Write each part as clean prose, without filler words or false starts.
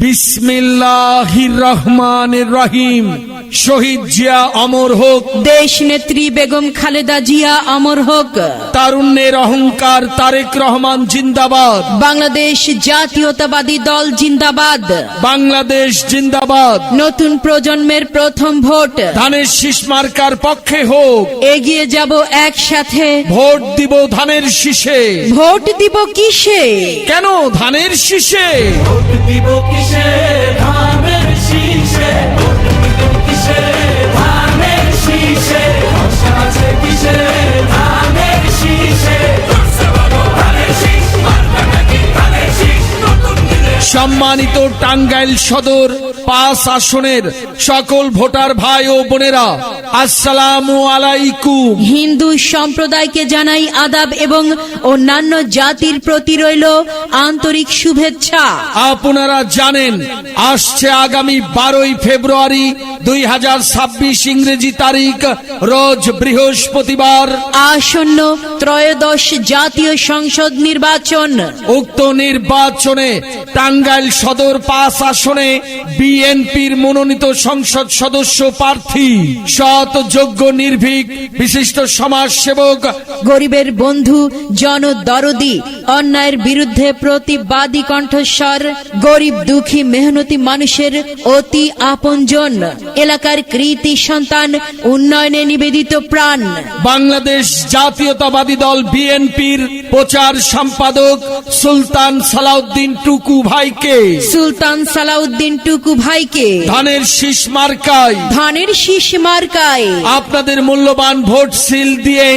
বিসমিল্লাহির রহমানির রহিম। শহীদ জিয়া অমর হোক, দেশ নেত্রী বেগম খালেদা জিয়া অমর হোক, তারুণ্যের অহংকার তারেক রহমান জিন্দাবাদ, বাংলাদেশ জাতীয়তাবাদী দল জিন্দাবাদ, বাংলাদেশ জিন্দাবাদ, নতুন প্রজন্মের প্রথম ভোট, ধানের শীষ মার্কার পক্ষে হোক, এগিয়ে যাব একসাথে, ভোট দিব ধানের শীষে। ভোট দিব কিসে? কেন ধানের শীষে? ভোট দিব কিসে? ধানের শীষে। ভোট দিব কিসে? ধানের শীষে। ভরসা আছে কিসে? ধানের শীষে। ধানের শীষ, মার্কা নাকি ধানের শীষ। নতুন দিনে সম্মানিত টাঙ্গাইল সদর ৫ আসনের সকল ভোটার ভাই ও বোনেরা, আসসালামু আলাইকুম। হিন্দু সম্প্রদায়কে জানাই আদাব এবং অন্যান্য জাতির প্রতি রইল আন্তরিক শুভেচ্ছা। আপনারা জানেন আসছে আগামী 12ই ফেব্রুয়ারি 2026 ইংরেজি তারিখ, রোজ বৃহস্পতিবার, আসন্ন ত্রয়োদশ জাতীয় সংসদ নির্বাচন। উক্ত নির্বাচনে টাঙ্গাইল সদর ৫ আসনে বিএনপির মনোনীত সংসদ সদস্য প্রার্থী, সৎ, যোগ্য, নির্ভীক, বিশিষ্ট সমাজসেবক, গরিবের বন্ধু, জনদরদি, অন্যায়ের বিরুদ্ধে প্রতিবাদী কণ্ঠস্বর, গরিব দুঃখী মেহনতি মানুষের অতি আপনজন, এলাকার কৃতি সন্তান, উন্নয়নে নিবেদিত প্রাণ, বাংলাদেশ জাতীয়তাবাদী দল বিএনপির প্রচার সম্পাদক সুলতান সালাউদ্দিন টুকু ভাইকে, সুলতান সালাউদ্দিন টুকু ভাইকে ধানের শীষ মার্কায়, ধানের শীষ মার্কায় আপনাদের মূল্যবান ভোট সিল দিয়ে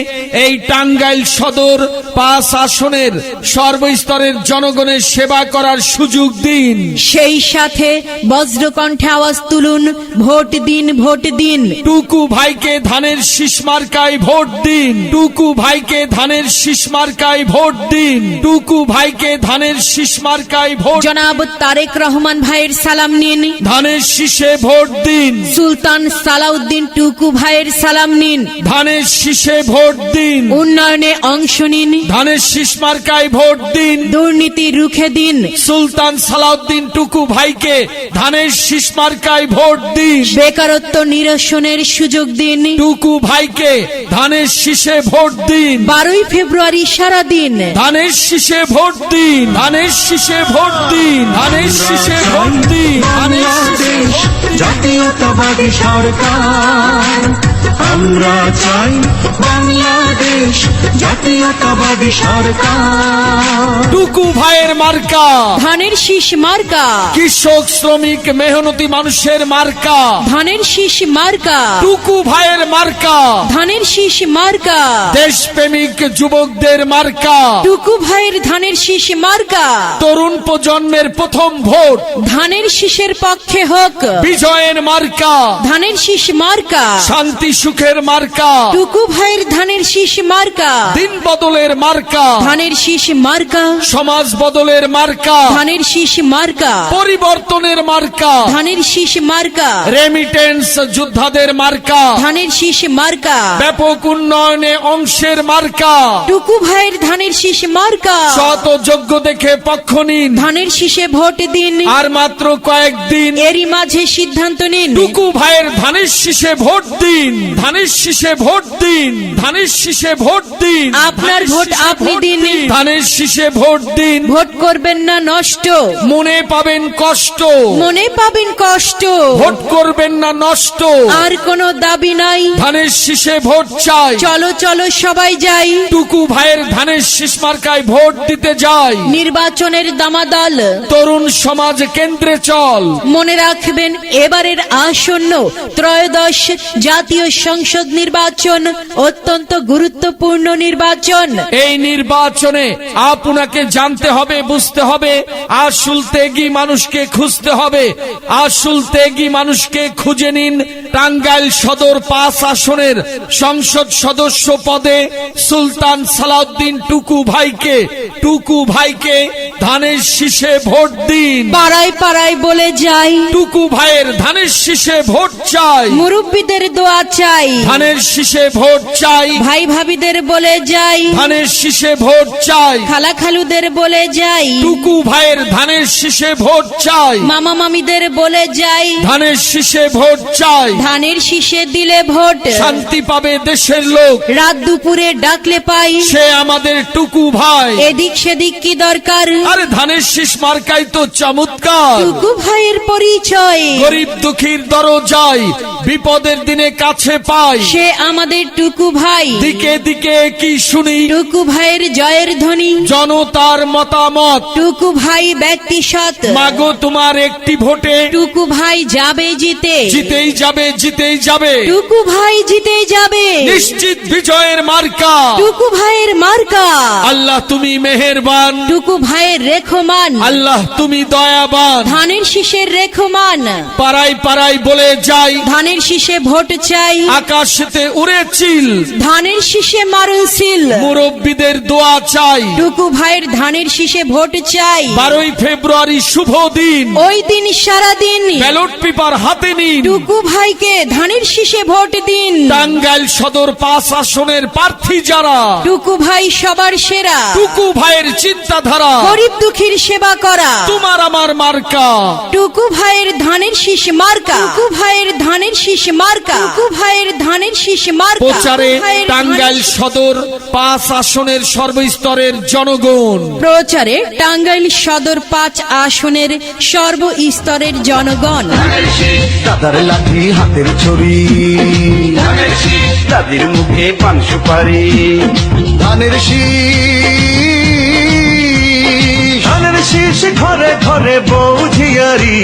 এই টাঙ্গাইল সদর ৫ আসনের সর্বস্তরের জনগণের সেবা করার সুযোগ দিন। সেই সাথে বজ্রকণ্ঠে আওয়াজ তুলুন, ভোট দিন, ভোট দিন। টুকু ভাইকে ধানের শীষ মার্কায় ভোট দিন। টুকু ভাইকে ধানের শীষ মার্কায় ভোট দিন। টুকু ভাইকে ধানের শীষ মার্কায় ভোট। জনাব তারেক রহমান ভাইয়ের সালাম নিন, ধানের শীষে ভোট দিন। সুলতান সালাউদ্দিন টুকু ভাইয়ের সালাম নিন, ধানের শীষে ভোট দিন। উন্নয়নে অংশ নিন, ধানের শীষ মার্কায় ভোট দিন। দুর্নীতি রুখে দিন, সুলতান সালাউদ্দিন টুকু ভাইকে ধানের শীষ মার্কায় ভোট দিন। বেকারত্ব নিরসনের সুযোগ দিন। টুকু ভাইকে ধানের শীষে ভোট দিন। 12ই ফেব্রুয়ারি সারাদিন ধানের শীষে ভোট দিন। ধানের শীষে ভোট দিন। ধানের শীষে ভোট দিন। ধানের শীষে বাংলাদেশ ভোট দিন। জাতীয়তাবাদী সরকার, আমরা চাই বাংলাদেশ জাতীয়তাবাদী সরকার। টুকু ভাইয়ের মার্কা, ধানের শীষ মার্কা, কৃষক, শ্রমিক, মেহনতি মানুষের মার্কা, ধানের শীষ মার্কা, টুকু ভাইয়ের মার্কা, ধানের শীষ মার্কা, দেশপ্রেমিক যুবকদের মার্কা, টুকু ভাইয়ের ধানের শীষ মার্কা। তরুণ প্রজন্মের প্রথম ভোট ধানের শীষের পক্ষে হোক, বিজয়ের মার্কা, ধানের শীষ মার্কা, শান্তি সুখের মার্কা, টুকু ভাইয়ের ধানের শীষ মার্কা, দিন বদলের মার্কা, ধানের শীষ মার্কা, সমাজ বদলের মার্কা, ধানের শীষ মার্কা, পরিবর্তনের মার্কা, ধানের শীষ মার্কা, রেমিটেন্স যোদ্ধাদের মার্কা, ধানের শীষ মার্কা, ব্যাপক উন্নয়নে অংশের মার্কা, টুকু ভাইয়ের ধানের শীষ মার্কা। শত যোগ্য দেখে পক্ষ নিন। ধানের শীষে ভোট দিন, আর মাত্র কয়েকদিন, এরই মাঝে সিদ্ধান্ত নিন। টুকু ভাইয়ের ধানের শীষে ভোট দিন। ধানের শীষে ভোট দিন। ধানের শীষে ভোট দিন। আপনার ধানের ভোট শীষে আপনি ভোট দিন। ধানের শীষে ভোট দিন। ভোট করবেন না নষ্ট, মনে পাবেন কষ্ট, মনে পাবেন কষ্ট, ভোট করবেন না নষ্ট। আর কোনো দাবি নাই। ধানের শীষে ভোট চাই। চলো চলো সবাই যাই, টুকু ভাইয়ের ধানের শীষ মার্কায় ভোট দিতে যাই। নির্বাচনের দামাদল তরুণ সমাজ কেন্দ্রে চল। মনে রাখবেন, এবারের আসন্ন ত্রয়োদশ জাতীয় সংসদ নির্বাচন অত্যন্ত গুরুত্বপূর্ণ নির্বাচন। এই নির্বাচনে আপনাকে জানতে হবে, বুঝতে হবে, আসল ত্যাগী মানুষকে খুঁজতে হবে। আসল ত্যাগী মানুষকে খুঁজে নিন। টাঙ্গাইল সদর ৫ আসনের সংসদ সদস্য পদে সুলতান সালাউদ্দিন টুকু ভাইকে ধানের শীষে ভোট দিন। পাড়ায় পাড়ায় বলে যাই, টুকু ভাইয়ের ধানের শীষে শীষে ভোট চাই, মুরব্বীদের দোয়া চাই, ধানের শীষে ভোট চাই, ভাই ভাবিদের বলে যাই, ধানের শীষে ভোট চাই, খালা খালুদের বলে যাই, টুকু ভাইয়ের ধানের শীষে ভোট চাই, মামা মামিদের বলে যাই, ধানের শীষে ভোট চাই, ধানের শীষে দিলে ভোট শান্তি পাবে দেশের লোক, রাত দুপুরে ডাকলে পাই, সে আমাদের টুকু ভাই। এদিক সেদিক কি দরকার, আরে ধানের শীষ মার্কাই তো চমৎকার, টুকু ভাইয়ের পরিচয়, গরিব দুঃখীর দরজায় বিপদের দিনে কাছে পাই, সে আমাদের টুকু ভাই, দিকে দিকে কি শুনি টুকু ভাইয়ের জয়ের ধ্বনি, জনতার মতামত, টুকু ভাই ব্যক্তি সৎ, মাগো তোমার একটি ভোটে টুকু ভাই যাবে জিতে, জিতেই যাবে, জিতেই যাবে, টুকু ভাই জিতে যাবে, নিশ্চিত বিজয়ের মার্কা। টুকু ভাইয়ের মার্কা, আল্লাহ তুমি মেহেরবান, টুকু ভাইয়ের রেখমান, আল্লাহ তুমি দয়াবান। ধানের শীষের রেখমান, পাড়ায় পাড়ায় বলে যাই, ধানের শীষে ভোট চাই, আকাশেতে উড়ে চিল, ধানের শীষে মারুন সিল, মুরব্বীদের দোয়া চাই, টুকু ভাইয়ের ধানের শীষে ভোট চাই, 12ই ফেব্রুয়ারি শুভ দিন, ওই দিন সারা দিন ব্যালট পেপার হাতে নিন, টুকু ভাইকে ধানের শীষে ভোট দিন, টাঙ্গাইল সদর 5 আসনের প্রার্থী যারা, টুকু ভাই সবার সেরা, টুকু ভাইয়ের চিন্তাধারা, গরিব দুঃখীর সেবা করা, তোমার আমার মার্কা। টুকু ভাইয়ের ধানের শীষ মার্কা, টুকু ভাইয়ের ধানের শীষ মার্কা, টুকু ভাইয়ের ধানের শীষ মার্কা, প্রচারে টুকু ভাইয়ের টাঙ্গাইল ধানের- সদর 5 আসনের সর্বস্তরের জনগণ, প্রচারে টাঙ্গাইল সদর 5 আসনের সর্বস্তরের জনগণ, দাদার লাঠি হাতের ছড়ি, দাদির মুখে পান সুপারি, ধানের শীষ, ধানের শীষ ঘরে ঘরে বৌঝিয়ারি,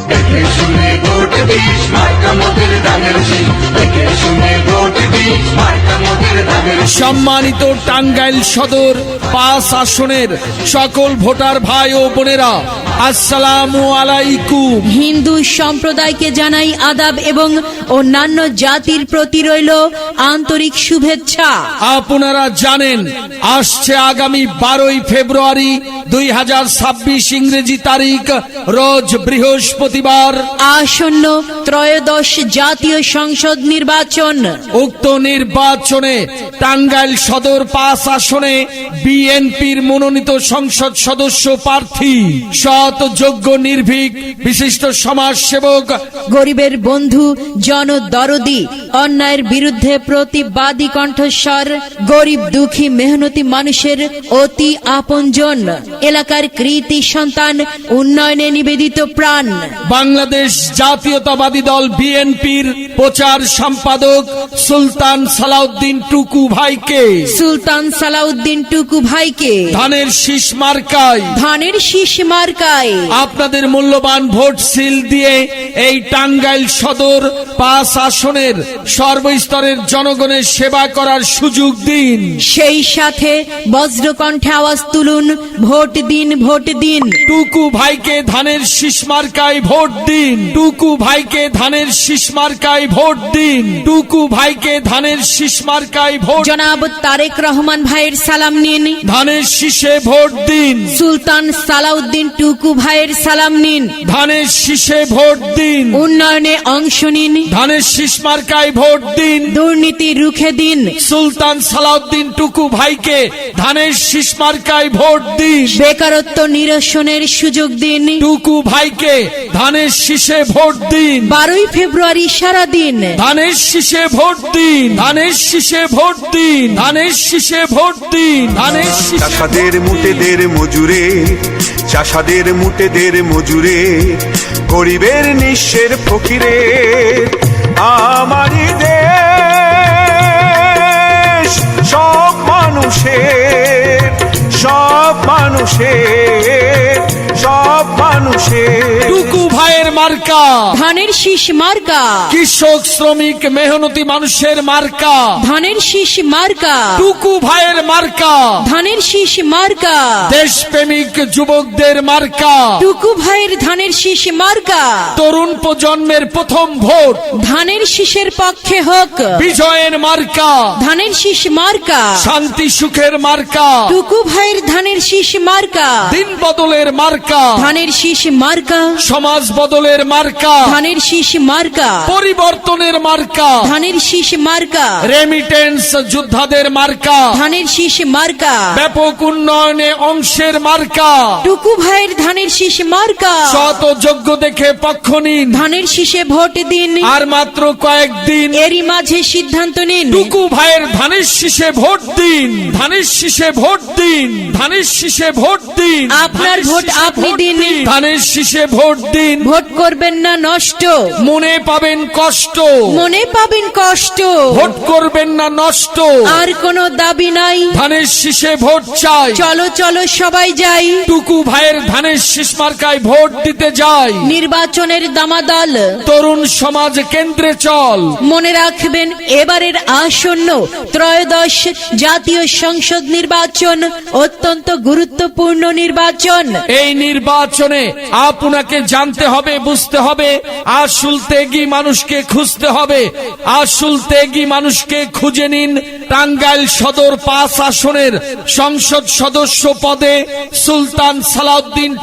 দেখে শুনে ভোট দিস মার্কা মোদের ধানের শীষ, দেখে শুনে ভোট দিস মার্কা মোদের ধানের শীষ। সম্মানিত টাঙ্গাইল সদর 5 আসনের সকল ভোটার ভাই ও বোনেরা, আসসালামু আলাইকুম। হিন্দু সম্প্রদায়কে জানাই আদাব এবং অন্যান্য জাতির প্রতি রইল আন্তরিক শুভেচ্ছা। আপনারা জানেন আসছে আগামী 12ই ফেব্রুয়ারি 2026 ইংরেজি তারিখ, রোজ বৃহস্পতিবার, আসন্ন ত্রয়োদশ জাতীয় সংসদ নির্বাচন। উক্ত নির্বাচনে টাঙ্গাইল সদর 5 আসনে বিএনপির মনোনীত সংসদ সদস্য প্রার্থী, সৎ যোগ্য নির্ভীক বিশিষ্ট সমাজসেবক, গরিবের বন্ধু, জনদরদি, অন্যায়ের বিরুদ্ধে প্রতিবাদী কণ্ঠস্বর, গরিব দুঃখী মেহনতি মানুষের অতি আপনজন, এলাকার কৃতি সন্তান, উন্নয়নে নিবেদিত প্রাণ, বাংলাদেশ জাতীয়তাবাদী দল বিএনপির প্রচার সম্পাদক সুলতান সালাউদ্দিন টুকু ভাইকে, সুলতান সালাউদ্দিন টুকু ভাইকে ধানের শীষ মার্কায় ধানের শীষ মার্কায় আপনাদের মূল্যবান ভোট সিল দিয়ে এই টাঙ্গাইল সদর 5 আসনের সর্বস্তরের জনগণের সেবা করার সুযোগ দিন। সেই সাথে বজ্রকণ্ঠে আওয়াজ তুলুন, ভোট দিন, ভোট দিন। টুকু ভাইকে ধানের শীষ মার্কায় ভোট দিন, টুকু ভাইকে ধানের শীষ মার্কায় ভোট দিন, টুকু ভাইকে ধানের শীষ মার্কায় ভোট, জনাব তারেক রহমান ভাইয়ের সালাম নিন, ধানের শীষে ভোট দিন, সুলতান সালাউদ্দিন টুকু ভাইয়ের সালাম নিন, ধানের শীষে ভোট দিন, উন্নয়নে অংশ নিন, ধানের শীষ মার্কায় ভোট দিন, দুর্নীতি রুখে দিন, সুলতান সালাউদ্দিন টুকু ভাইকে ধানের শীষ মার্কায় ভোট দিন, বেকারত্ব নিরসনের সুযোগ দিন। টুকু ভাইকে ধানের শীষে ভোট দিন, 12ই ফেব্রুয়ারি সারা দিন ধানের শীষে ভোট দিন, ধানের শীষে ভোট দিন, ধানের শীষে ভোট দিন, ধানের শীষে চাষাদের মুটেদের মজুরে, চাষাদের মুটেদের মজুরে, গরিবের নিঃস্বের ফকিরে, আমারই দেশ সব মানুষের, সব মানুষের, সব মানুষের। টুকু ভাইয়ের মার্কা, ধানের শীষ মার্কা, কৃষক শ্রমিক মেহনতি মানুষের মার্কা, ধানের শীষ মার্কা, টুকু ভাইয়ের মার্কা, ধানের শীষ মার্কা, দেশপ্রেমিক যুবকদের মার্কা, টুকু ভাইয়ের ধানের শীষ মার্কা, তরুণ প্রজন্মের প্রথম ভোট, ধানের শীষের পক্ষে হোক, বিজয়ের মার্কা, ধানের শীষ মার্কা, শান্তি সুখের মার্কা, টুকু ভাইয়ের ধানের শীষ মার্কা, দিন বদলের মার্কা, ধানের শীষ মার্কা, সমাজ বদলের বদলের মার্কা, ধানের শীষ মার্কা, পরিবর্তনের মার্কা, ধানের শীষ মার্কা, রেমিটেন্স যোদ্ধাদের মার্কা, ধানের শীষ মার্কা, ব্যাপক উন্নয়নে অংশের মার্কা, টুকু ভাইয়ের ধানের শীষ মার্কা, শত যোগ্য দেখে পক্ষ নিন, ধানের শীষে ভোট দিন। আর মাত্র কয়েকদিন, এরই মাঝে সিদ্ধান্ত নিন। টুকু ভাইয়ের ধানের শীষে ভোট দিন, ধানের শীষে ভোট দিন, ধানের শীষে ভোট দিন, আপনার ভোট আপনি দিন। ধানের শীষে ভোট দিন, ভোট করবেন না নষ্ট, মনে পাবেন কষ্ট, মনে পাবেন কষ্ট, ভোট করবেন না নষ্ট, আর কোনো দাবি নাই। ধানের শীষে ভোট চাই, চলো চলো সবাই যাই, টুকু ভাইয়ের ধানের শীষ মার্কায় ভোট দিতে যাই। নির্বাচনের দামাদল তরুণ সমাজ কেন্দ্রে চল, মনে রাখবেন এবারের আসন্ন ত্রয়োদশ জাতীয় সংসদ নির্বাচন অত্যন্ত গুরুত্বপূর্ণ নির্বাচন। এই নির্বাচনে আপনাকে জানতে হবে, বুঝতে হবে, আসল ত্যাগী মানুষকে খুঁজতে হবে। আসল ত্যাগী মানুষকে খুঁজে নিন। টাঙ্গাইল সদর 5 আসনের সংসদ সদস্য পদে সুলতান সালাউদ্দিন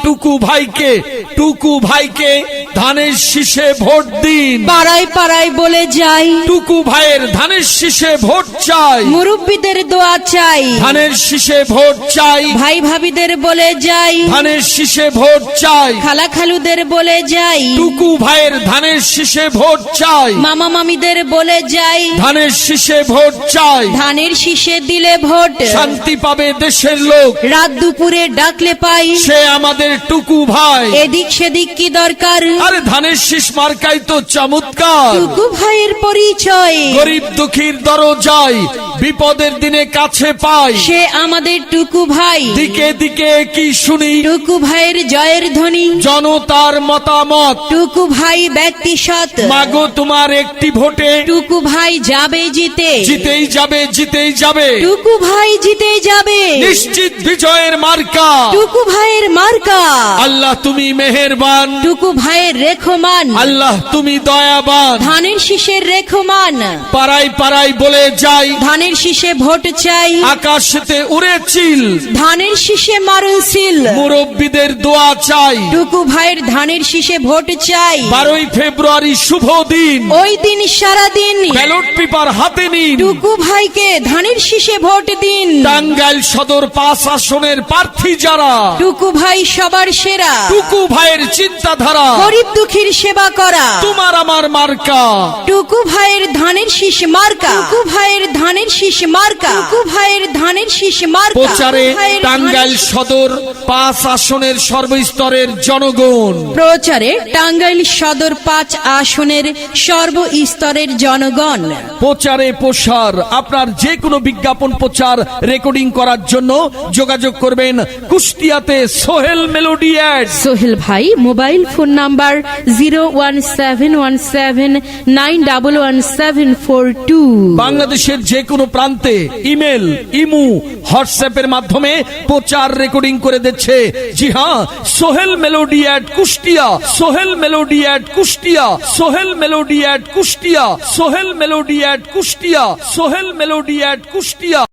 টুকু ভাইকে ধানের শীষে ভোট দিন। পাড়ায় পাড়ায় বলে যাই, টুকু ভাইয়ের ধানের শীষে ভোট চাই, মুরব্বীদের দোয়া চাই, ধানের শীষে ভোট চাই, ভাই ভাবিদের বলে যাই, ধানের শীষে ভোট চাই, খালা খালুদের বলে যাই, টুকু ভাইয়ের ধানের শীষে ভোট চাই, মামা মামিদের বলে যাই, ধানের শীষে ভোট চাই। ধানের শীষে দিলে ভোট শান্তি পাবে দেশের লোক, রাত দুপুরে ডাকলে পাই, সে আমাদের টুকু ভাই। এদিক সেদিক কি দরকার, আরে ধানের শীষ মার্কাই তো চমৎকার। টুকু ভাইয়ের পরিচয়, গরিব দুঃখীর দরজায় বিপদের দিনে কাছে পাই, সে আমাদের টুকু ভাই। দিকে দিকে কি শুনি টুকু ভাইয়ের জয়ের ধ্বনি, জনতার মতামত, টুকু ভাই ব্যক্তি সৎ, মাগো তোমার একটি ভোটে টুকু ভাই যাবে জিতে, জিতেই যাবে, জিতেই যাবে, টুকু ভাই জিতে যাবে, নিশ্চিত বিজয়ের মার্কা। টুকু ভাইয়ের মার্কা। আল্লাহ তুমি মেহেরবান, টুকু ভাইয়ের রেখমান, আল্লাহ তুমি দয়াবান। ধানের শীষের রেখমান, পাড়ায় পাড়ায় বলে যাই, ধানের শীষে ভোট চাই, আকাশেতে উড়ে চিল, ধানের শীষে মারুন সিল, মুরব্বীদের দোয়া চাই। টুকু ভাইয়ের ধানের শীষে ভোট চাই। 12ই ফেব্রুয়ারি শুভ দিন, ওই দিন সারাদিন ব্যালট পেপার হাতে নিন, টুকু ভাইকে ধানের শীষে ভোট দিন। টাঙ্গাইল সদর 5 আসনের প্রার্থী যারা, টুকু ভাই সবার সেরা, টুকু ভাইয়ের চিন্তাধারা, গরিব দুঃখীর সেবা করা, তোমার আমার মার্কা। টুকু ভাইয়ের ধানের শীষ মার্কা, টুকু ভাইয়ের ধানের শীষ মার্কা, টুকু ভাইয়ের ধানের শীষ মার্কা। প্রচারে টুকু ভাইয়ের টাঙ্গাইল ধানের- সদর 5 আসনের সর্বস্তরের জনগণ, প্রচারে টাঙ্গাইল সদর 5 আসনের সর্বস্তরের জনগণ। প্রচারে প্রসার। আপনার যে কোনো বিজ্ঞাপন প্রচার রেকর্ডিং করার জন্য যোগাযোগ করবেন কুষ্টিয়াতে সোহেল মেলোডি অ্যাড। সোহেল ভাই মোবাইল ফোন নাম্বার 01717911742। বাংলাদেশের যে কোনো প্রান্তে ইমেল, ইমু, হোয়াটসঅ্যাপের মাধ্যমে প্রচার রেকর্ডিং করে দিচ্ছে। জি হ্যাঁ, Sohel melody ad Kushtia, Sohel melody ad Kushtia, Sohel melody ad Kushtia, Sohel melody ad Kushtia, Sohel melody ad Kushtia.